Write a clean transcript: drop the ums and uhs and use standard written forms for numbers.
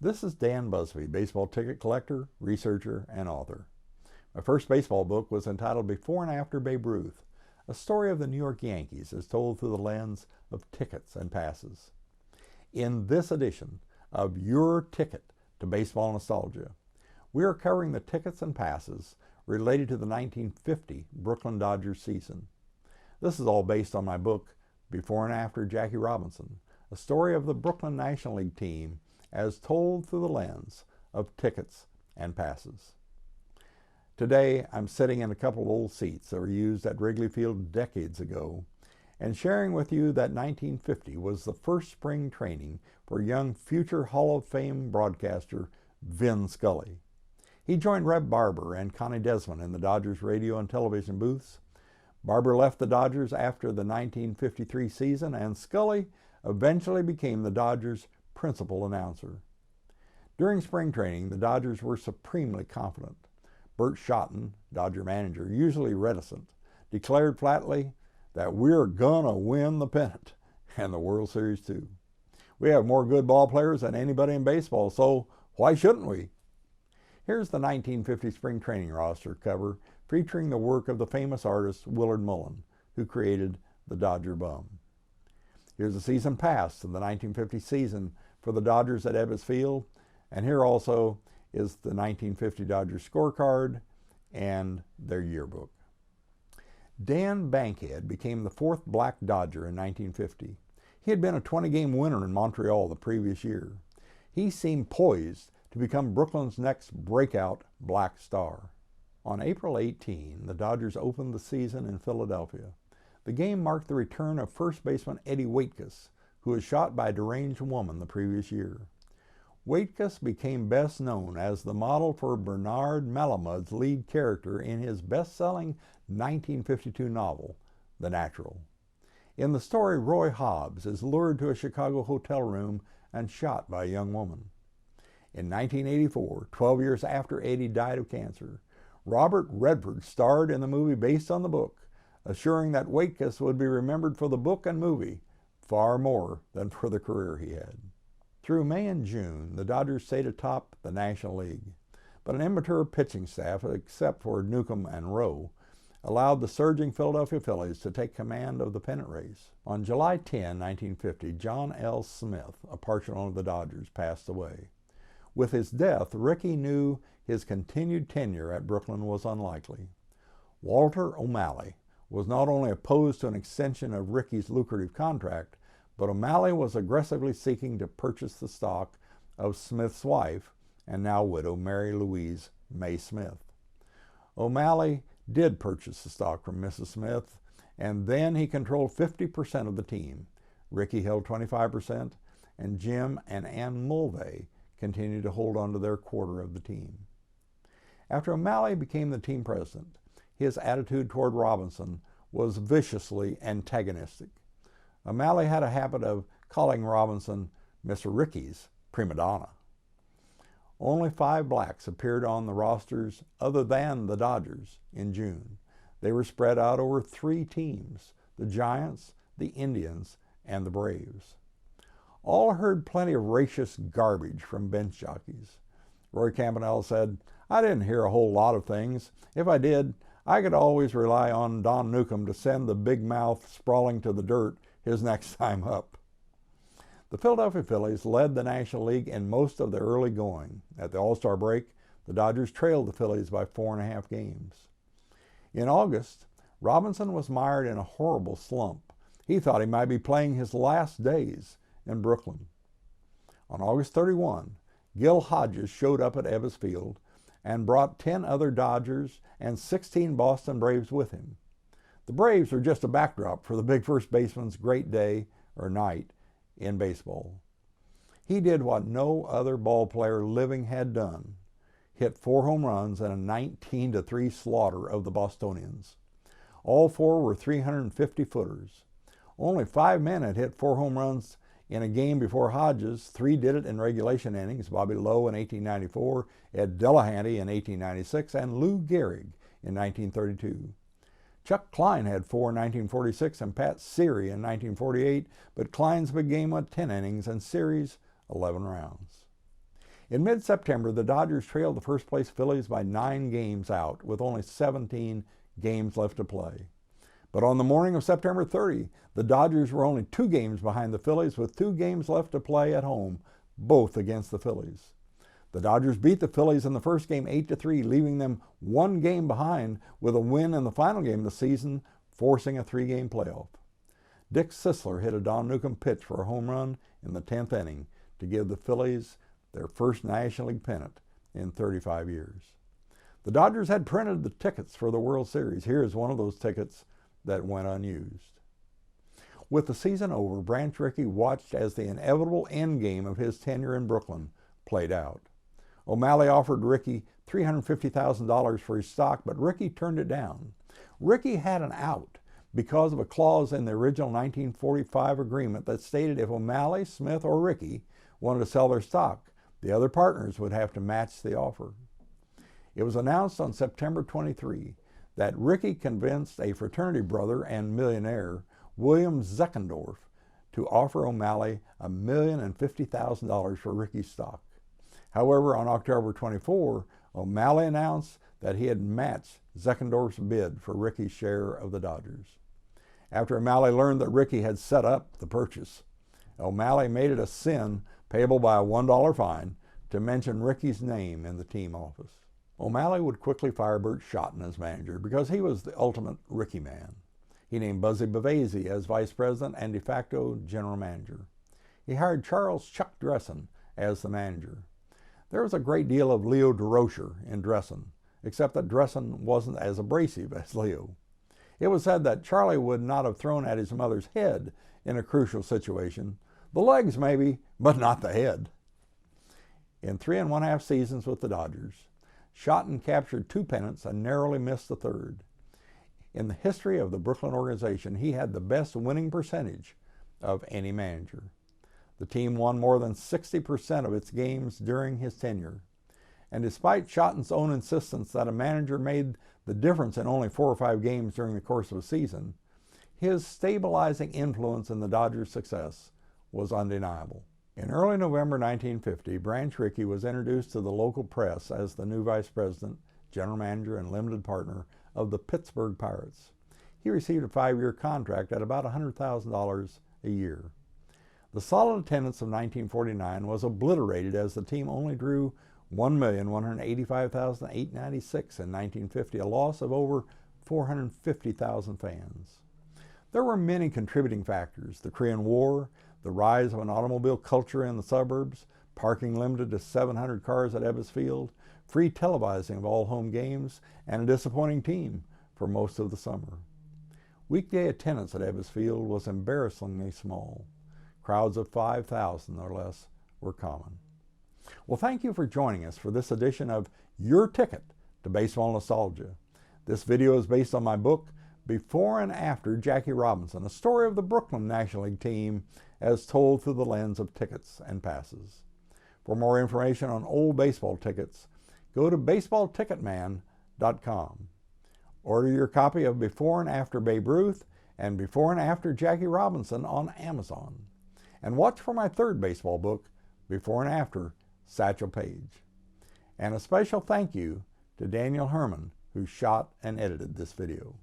This is Dan Busby, baseball ticket collector, researcher, and author. My first baseball book was entitled Before and After Babe Ruth, a story of the New York Yankees as told through the lens of tickets and passes. In this edition of Your Ticket to Baseball Nostalgia, we are covering the tickets and passes related to the 1950 Brooklyn Dodgers season. This is all based on my book, Before and After Jackie Robinson, a story of the Brooklyn National League team as told through the lens of tickets and passes. Today, I'm sitting in a couple of old seats that were used at Wrigley Field decades ago and sharing with you that 1950 was the first spring training for young future Hall of Fame broadcaster Vin Scully. He joined Reb Barber and Connie Desmond in the Dodgers radio and television booths. Barber left the Dodgers after the 1953 season, and Scully eventually became the Dodgers' principal announcer. During spring training, the Dodgers were supremely confident. Burt Shotton, Dodger manager, usually reticent, declared flatly that we're gonna win the pennant and the World Series too. We have more good ball players than anybody in baseball, so why shouldn't we? Here's the 1950 spring training roster cover featuring the work of the famous artist Willard Mullen, who created the Dodger Bum. Here's the season pass of the 1950 season for the Dodgers at Ebbets Field, and here also is the 1950 Dodgers scorecard and their yearbook. Dan Bankhead became the fourth black Dodger in 1950. He had been a 20-game winner in Montreal the previous year. He seemed poised to become Brooklyn's next breakout black star. On April 18, the Dodgers opened the season in Philadelphia. The game marked the return of first baseman Eddie Waitkus, who was shot by a deranged woman the previous year. Waitkus became best known as the model for Bernard Malamud's lead character in his best-selling 1952 novel, The Natural. In the story, Roy Hobbs is lured to a Chicago hotel room and shot by a young woman. In 1984, 12 years after Eddie died of cancer, Robert Redford starred in the movie based on the book, assuring that Waitkus would be remembered for the book and movie far more than for the career he had. Through May and June, the Dodgers stayed atop the National League, but an immature pitching staff, except for Newcomb and Rowe, allowed the surging Philadelphia Phillies to take command of the pennant race. On July 10, 1950, John L. Smith, a partial owner of the Dodgers, passed away. With his death, Rickey knew his continued tenure at Brooklyn was unlikely. Walter O'Malley was not only opposed to an extension of Rickey's lucrative contract, but O'Malley was aggressively seeking to purchase the stock of Smith's wife and now widow Mary Louise May Smith. O'Malley did purchase the stock from Mrs. Smith, and then he controlled 50% of the team. Rickey held 25%, and Jim and Ann Mulvey continued to hold on to their quarter of the team. After O'Malley became the team president, his attitude toward Robinson was viciously antagonistic. O'Malley had a habit of calling Robinson Mr. Rickey's prima donna. Only 5 blacks appeared on the rosters other than the Dodgers in June. They were spread out over 3 teams, the Giants, the Indians, and the Braves. All heard plenty of racist garbage from bench jockeys. Roy Campanella said, "I didn't hear a whole lot of things. If I did, I could always rely on Don Newcomb to send the big mouth sprawling to the dirt his next time up." The Philadelphia Phillies led the National League in most of their early going. At the All-Star break, the Dodgers trailed the Phillies by 4.5 games. In August, Robinson was mired in a horrible slump. He thought he might be playing his last days in Brooklyn. On August 31, Gil Hodges showed up at Ebbets Field and brought 10 other Dodgers and 16 Boston Braves with him. The Braves were just a backdrop for the big first baseman's great day or night in baseball. He did what no other ball player living had done, hit 4 home runs and a 19-3 slaughter of the Bostonians. All 4 were 350-footers. Only 5 men had hit 4 home runs in a game before Hodges. 3 did it in regulation innings: Bobby Lowe in 1894, Ed Delahanty in 1896, and Lou Gehrig in 1932. Chuck Klein had 4 in 1946 and Pat Seary in 1948, but Klein's big game went 10 innings and Seary's 11 rounds. In mid-September, the Dodgers trailed the first-place Phillies by 9 games out, with only 17 games left to play. But on the morning of September 30, the Dodgers were only 2 games behind the Phillies, with 2 games left to play at home, both against the Phillies. The Dodgers beat the Phillies in the first game 8-3, leaving them 1 game behind, with a win in the final game of the season, forcing a 3-game playoff. Dick Sisler hit a Don Newcomb pitch for a home run in the 10th inning to give the Phillies their first National League pennant in 35 years. The Dodgers had printed the tickets for the World Series. Here is one of those tickets that went unused. With the season over, Branch Rickey watched as the inevitable endgame of his tenure in Brooklyn played out. O'Malley offered Rickey $350,000 for his stock, but Rickey turned it down. Rickey had an out because of a clause in the original 1945 agreement that stated if O'Malley, Smith, or Rickey wanted to sell their stock, the other partners would have to match the offer. It was announced on September 23 that Rickey convinced a fraternity brother and millionaire, William Zeckendorf, to offer O'Malley $1,050,000 for Rickey's stock. However, on October 24, O'Malley announced that he had matched Zeckendorf's bid for Rickey's share of the Dodgers. After O'Malley learned that Rickey had set up the purchase, O'Malley made it a sin, payable by a $1 fine, to mention Rickey's name in the team office. O'Malley would quickly fire Burt Shotton as manager because he was the ultimate Rickey man. He named Buzzy Bavasi as vice president and de facto general manager. He hired Charles Chuck Dressen as the manager. There was a great deal of Leo Durocher in Dressen, except that Dressen wasn't as abrasive as Leo. It was said that Charlie would not have thrown at his mother's head in a crucial situation. The legs maybe, but not the head. In 3 1/2 seasons with the Dodgers, Shotton captured 2 pennants and narrowly missed the 3rd. In the history of the Brooklyn organization, he had the best winning percentage of any manager. The team won more than 60% of its games during his tenure. And despite Shotton's own insistence that a manager made the difference in only 4 or 5 games during the course of a season, his stabilizing influence in the Dodgers' success was undeniable. In early November 1950, Branch Rickey was introduced to the local press as the new vice president, general manager, and limited partner of the Pittsburgh Pirates. He received a 5-year contract at about $100,000 a year. The solid attendance of 1949 was obliterated as the team only drew 1,185,896 in 1950, a loss of over 450,000 fans. There were many contributing factors: the Korean War, the rise of an automobile culture in the suburbs, parking limited to 700 cars at Ebbets Field, free televising of all home games, and a disappointing team for most of the summer. Weekday attendance at Ebbets Field was embarrassingly small. Crowds of 5,000 or less were common. Well, thank you for joining us for this edition of Your Ticket to Baseball Nostalgia. This video is based on my book, Before and After Jackie Robinson, a story of the Brooklyn National League team as told through the lens of tickets and passes. For more information on old baseball tickets, go to baseballticketman.com. Order your copy of Before and After Babe Ruth and Before and After Jackie Robinson on Amazon. And watch for my 3rd baseball book, Before and After Satchel Paige. And a special thank you to Daniel Herman, who shot and edited this video.